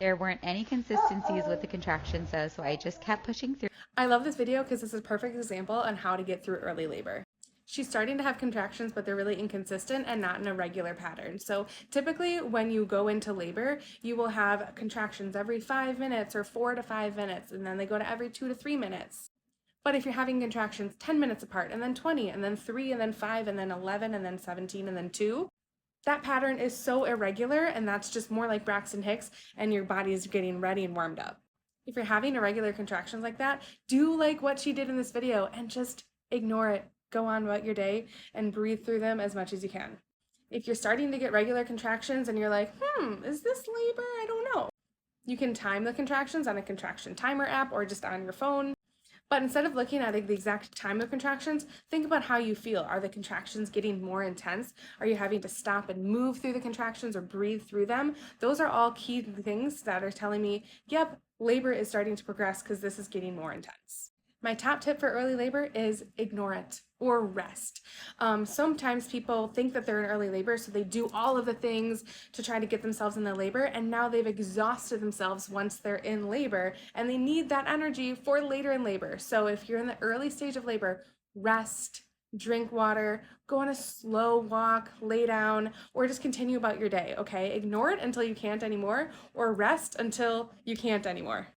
There weren't any consistencies with the contractions though, so I just kept pushing through. I love this video because this is a perfect example on how to get through early labor. She's starting to have contractions, but they're really inconsistent and not in a regular pattern. So typically when you go into labor, you will have contractions every 5 minutes or 4 to 5 minutes, and then they go to every 2 to 3 minutes. But if you're having contractions 10 minutes apart, and then 20, and then 3, and then 5, and then 11, and then 17, and then 2, that pattern is so irregular, and that's just more like Braxton Hicks, and your body is getting ready and warmed up. If you're having irregular contractions like that, do like what she did in this video and just ignore it. Go on about your day and breathe through them as much as you can. If you're starting to get regular contractions and you're like, is this labor? I don't know. You can time the contractions on a contraction timer app or just on your phone. But instead of looking at the exact time of contractions, think about how you feel. Are the contractions getting more intense? Are you having to stop and move through the contractions or breathe through them? Those are all key things that are telling me, yep, labor is starting to progress because this is getting more intense. My top tip for early labor is ignore it or rest. Sometimes people think that they're in early labor, so they do all of the things to try to get themselves in the labor, and now they've exhausted themselves once they're in labor, and they need that energy for later in labor. So if you're in the early stage of labor, rest, drink water, go on a slow walk, lay down, or just continue about your day, okay? Ignore it until you can't anymore, or rest until you can't anymore.